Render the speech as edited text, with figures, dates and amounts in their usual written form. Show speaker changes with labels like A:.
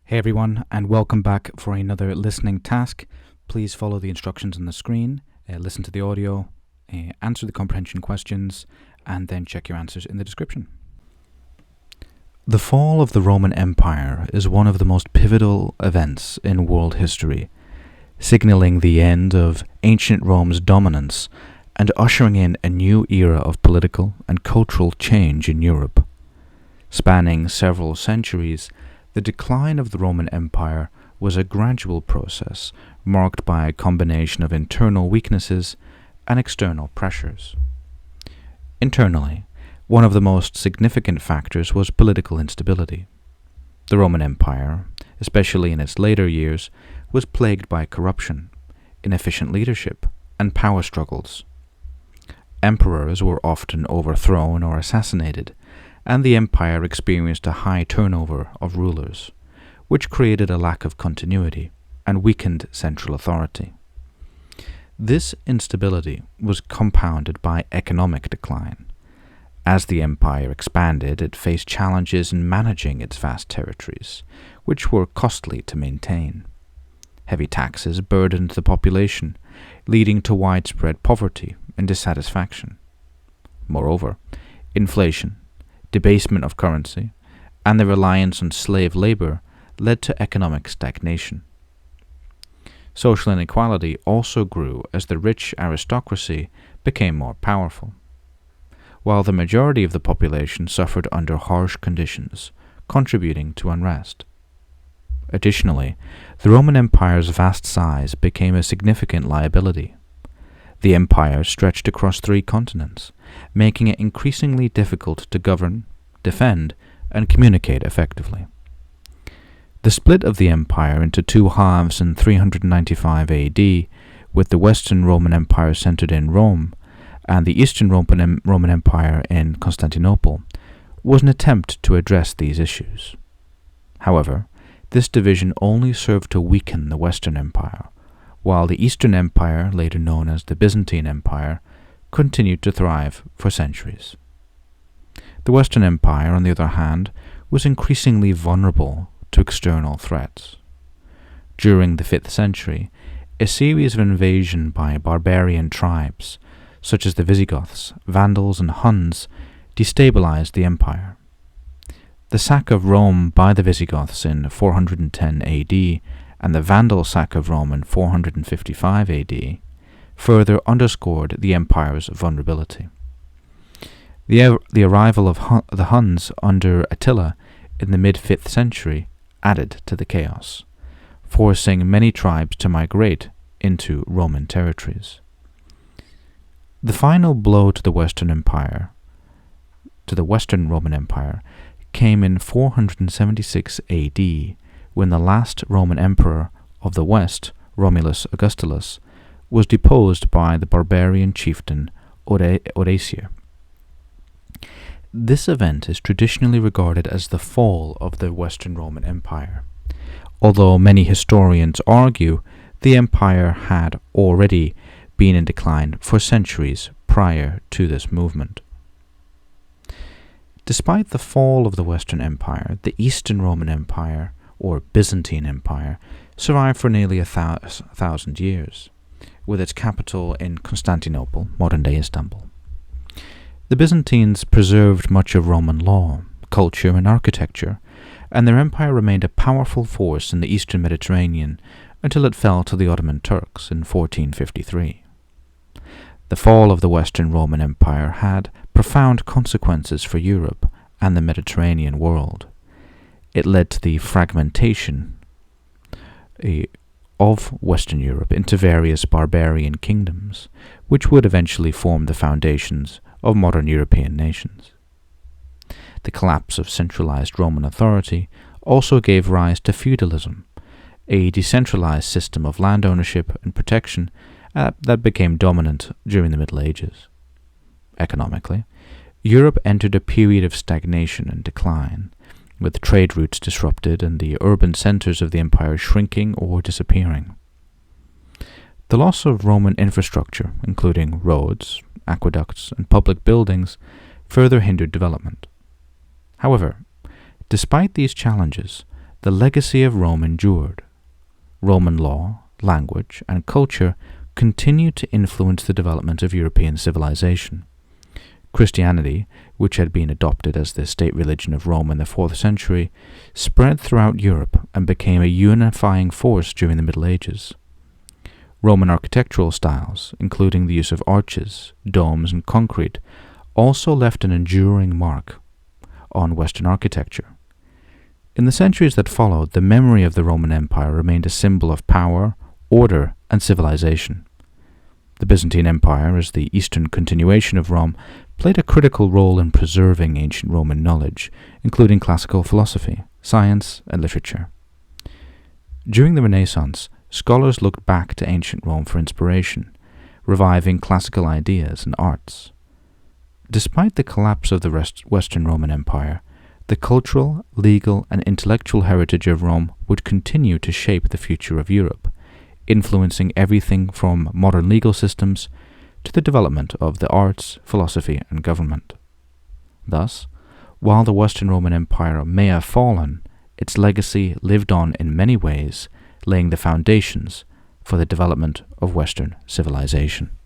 A: Hey everyone, and welcome back for another listening task. Please follow the instructions on the screen, listen to the audio, answer the comprehension questions, and then check your answers in the description. The fall of the Roman Empire is one of the most pivotal events in world history, signaling the end of ancient Rome's dominance and ushering in a new era of political and cultural change in Europe. Spanning several centuries, the decline of the Roman Empire was a gradual process marked by a combination of internal weaknesses and external pressures. Internally, one of the most significant factors was political instability. The Roman Empire, especially in its later years, was plagued by corruption, inefficient leadership, and power struggles. Emperors were often overthrown or assassinated, and the empire experienced a high turnover of rulers, which created a lack of continuity and weakened central authority. This instability was compounded by economic decline. As the empire expanded, it faced challenges in managing its vast territories, which were costly to maintain. Heavy taxes burdened the population, leading to widespread poverty and dissatisfaction. Moreover, inflation, debasement of currency, and the reliance on slave labor led to economic stagnation. Social inequality also grew as the rich aristocracy became more powerful, while the majority of the population suffered under harsh conditions, contributing to unrest. Additionally, the Roman Empire's vast size became a significant liability. The empire stretched across 3 continents, making it increasingly difficult to govern, defend, and communicate effectively. The split of the empire into 2 halves in 395 AD, with the Western Roman Empire centered in Rome, and the Eastern Roman Empire in Constantinople, was an attempt to address these issues. However, this division only served to weaken the Western Empire, while the Eastern Empire, later known as the Byzantine Empire, continued to thrive for centuries. The Western Empire, on the other hand, was increasingly vulnerable to external threats. During the 5th century, a series of invasions by barbarian tribes, such as the Visigoths, Vandals, and Huns, destabilized the empire. The sack of Rome by the Visigoths in 410 AD and the Vandal sack of Rome in 455 AD further underscored the empire's vulnerability. The arrival of the Huns under Attila in the mid-5th century added to the chaos, forcing many tribes to migrate into Roman territories. The final blow to the Western Roman Empire, came in 476 AD, when the last Roman emperor of the West, Romulus Augustulus, was deposed by the barbarian chieftain Odoacer. This event is traditionally regarded as the fall of the Western Roman Empire, although many historians argue the empire had already been in decline for centuries prior to this movement. Despite the fall of the Western Empire, the Eastern Roman Empire, or Byzantine Empire, survived for nearly 1,000 years, with its capital in Constantinople, modern-day Istanbul. The Byzantines preserved much of Roman law, culture, and architecture, and their empire remained a powerful force in the eastern Mediterranean until it fell to the Ottoman Turks in 1453. The fall of the Western Roman Empire had profound consequences for Europe and the Mediterranean world. It led to the fragmentation of Western Europe into various barbarian kingdoms, which would eventually form the foundations of modern European nations. The collapse of centralized Roman authority also gave rise to feudalism, a decentralized system of land ownership and protection that became dominant during the Middle Ages. Economically, Europe entered a period of stagnation and decline, with trade routes disrupted and the urban centers of the empire shrinking or disappearing. The loss of Roman infrastructure, including roads, aqueducts, and public buildings, further hindered development. However, despite these challenges, the legacy of Rome endured. Roman law, language, and culture continued to influence the development of European civilization. Christianity, which had been adopted as the state religion of Rome in the 4th century, spread throughout Europe and became a unifying force during the Middle Ages. Roman architectural styles, including the use of arches, domes, and concrete, also left an enduring mark on Western architecture. In the centuries that followed, the memory of the Roman Empire remained a symbol of power, order, and civilization. The Byzantine Empire, as the eastern continuation of Rome, played a critical role in preserving ancient Roman knowledge, including classical philosophy, science, and literature. During the Renaissance, scholars looked back to ancient Rome for inspiration, reviving classical ideas and arts. Despite the collapse of the Western Roman Empire, the cultural, legal, and intellectual heritage of Rome would continue to shape the future of Europe, influencing everything from modern legal systems to the development of the arts, philosophy, and government. Thus, while the Western Roman Empire may have fallen, its legacy lived on in many ways, laying the foundations for the development of Western civilization.